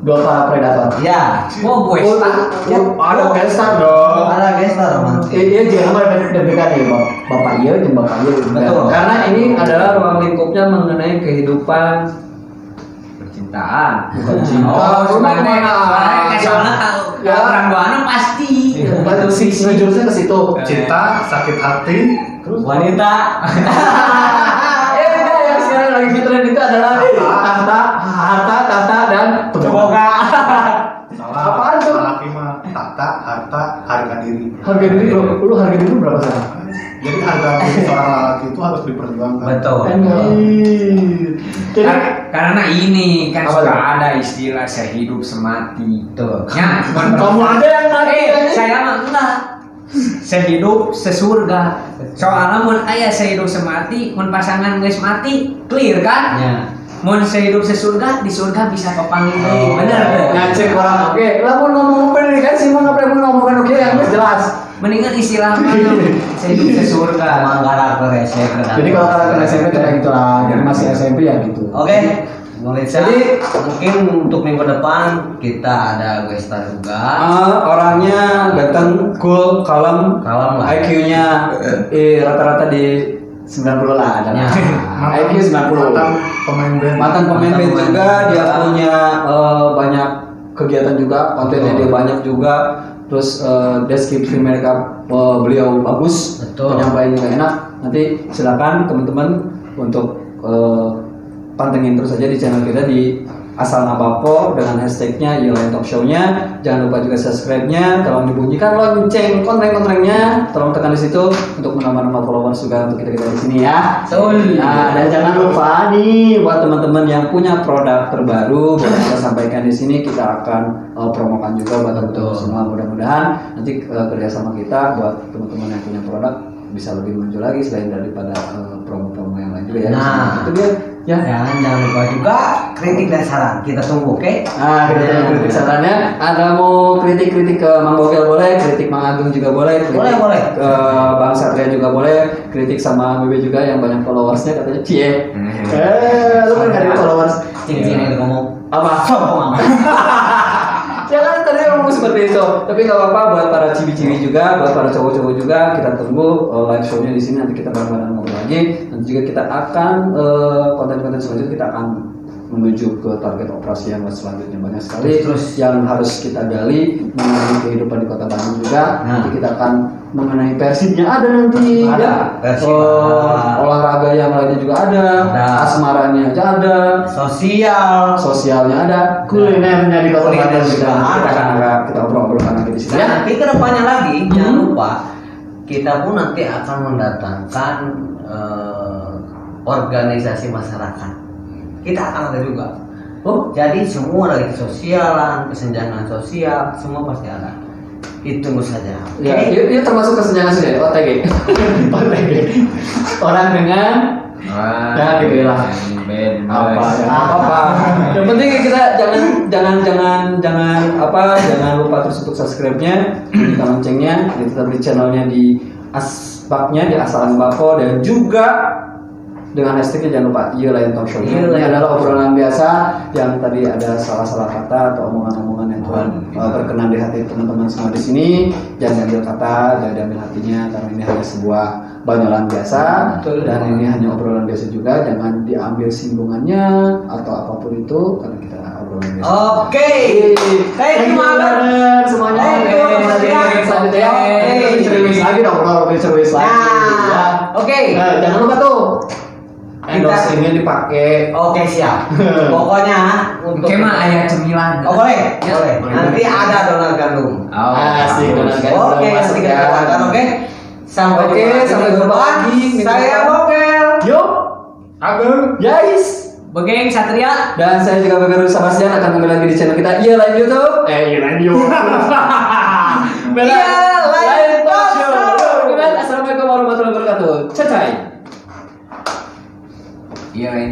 dua para predator. Ya. Ada gestar dong. Ada gestar romantis. Iya, jangan deg-degan nih, bapak iya dan bapak iya. Betul. Karena ini adalah ruang lingkupnya mengenai kehidupan Percintaan. bukan cinta. Soalnya orang doanya pasti. Betul sih, ngejurusnya ke situ. Cinta, sakit hati, terus Wanita. Yang sekarang lagi ngetren itu adalah harta dan Coba. salah. Apaan tuh? Laki mah tata, harta, harga diri. Harga diri bro, lu harga diri berapa sekarang? Jadi harga diri seorang laki itu harus diperjuangkan. Betul. Jadi Karena ini kan Apa suka tuh? ada istilah sehidup semati. Tuh. Ya, kamu ada yang mati aja. saya mah enggak. Sehidup sesurga. Soalnya mun aya sehidup semati, mun pasangan geus mati, clear kan? Ya. Mun sehidup sesurga di surga bisa kepanggil deui. Bener teh. Ngacek orang oke. Lamun ngomong pendidikan sih mah ngapain mun ngomongin oke yang jelas. Mendingan istilah mana sehidup sesurga. Emang karakter SMP. Jadi kalau karakter SMP kayak gitu lah. Jadi masih SMP ya gitu. Oke. Jadi Jadi mungkin untuk minggu depan kita ada Westa juga. orangnya ganteng, cool, kalem, Kalem lah. IQ-nya rata-rata di 90 lah ada. Ya. IQ 90. Mantan pemain band juga, dia punya banyak kegiatan juga, kontennya dia banyak juga. Terus deskripsi mereka beliau bagus, Betul. penyampaian juga enak. Nanti silakan teman-teman untuk pantengin terus aja di channel kita di Asal Nabapo dengan hashtagnya Yelain Talk Show-nya. Jangan lupa juga subscribe-nya, tolong dibunyikan lonceng konten-kontennya, tolong tekan di situ untuk menambah followers juga untuk kita di sini ya. Betul. Nah, dan jangan lupa nih buat teman-teman yang punya produk terbaru boleh kita sampaikan di sini, kita akan promokan juga buat teman-teman semua. Mudah-mudahan nanti kerjasama kita buat teman-teman yang punya produk bisa lebih maju lagi selain daripada promo-promo yang lain juga ya. Nah. Itu dia ya. Jangan lupa juga kritik dan saran. Kita tunggu, oke? Nah, kita tunggu kritik sarannya. Ada mau kritik-kritik ke Mang Bokel boleh, kritik Mang Agung juga boleh, kritik Boleh. ke Bang Satria juga boleh, kritik sama Bebe juga yang banyak followersnya katanya cie. Lu kan gak ada followers. Cing-cing itu ngomong. Apa? Sombong amat. Jangan tadi ngomong seperti itu. Tapi nggak apa-apa buat para cibi-cibi juga, buat para cowok-cowok juga. Kita tunggu live show-nya di sini. Nanti kita bareng-bareng ngobrol lagi. Nanti juga kita akan konten-konten selanjutnya kita akan menuju ke target operasi yang selanjutnya banyak sekali. Terus. Yang harus kita gali mengenai kehidupan di Kota Bandung juga. Nanti kita akan mengenai persibnya ada nanti. Ada. Ya. Persib ada. Olahraga yang lainnya juga ada. Ada. Asmaranya aja ada. Sosial. Sosialnya ada, kulinernya di Kota Kuliner Bandung juga juga. ada. Kita obrol-obrolkan lagi di sini Dan ya. nanti kedepannya lagi jangan lupa kita pun nanti akan mendatangkan organisasi masyarakat. Kita akan ada juga. Oh, Jadi semua dari kesosialan, kesenjangan sosial, semua pasti ada. Ditunggu saja. Oke? ya, itu termasuk kesenjangan sosial OTG. OTG. Orang dengan ya gitu lah. Apa? Yang penting kita jangan lupa terus untuk subscribe-nya, nyalakan loncengnya, tetap di channelnya di Asbaknya di Asal Nabapo dan juga dengan hashtagnya jangan lupa Yelain Talk Show. Ini adalah obrolan biasa yang tadi ada salah-salah kata atau omongan-omongan yang Tuhan berkenan di hati teman-teman semua di sini. Jangan diambil kata, jangan diambil hatinya karena ini hanya sebuah banyolan biasa. Dan ini hanya obrolan biasa juga. Jangan diambil singgungannya atau apapun itu karena kita obrolan biasa. Oke. Thank you banget semuanya. Thank you, Mas Ria. Selanjutnya ya. Lebih serius lagi dong, lebih serius lagi. Ya. Oke. Jangan lupa tuh endorse-nya dipakai. Oke, siap. Pokoknya untuk Oke mah ayah cemilan. Oh, boleh. Ya. Boleh. Nanti ada donor gandum. Asik, donor gandum. Oke, nanti kita katakan, oke. Sampai jumpa lagi. Saya Bokel. Yuk, Agung, guys. Begeng Satria. Dan saya juga Begaru Sebastian akan kembali lagi di channel kita Yelain YouTube. Yelain YouTube. Yelain Talk Show. Assalamualaikum warahmatullahi wabarakatuh. Cacai. Iya.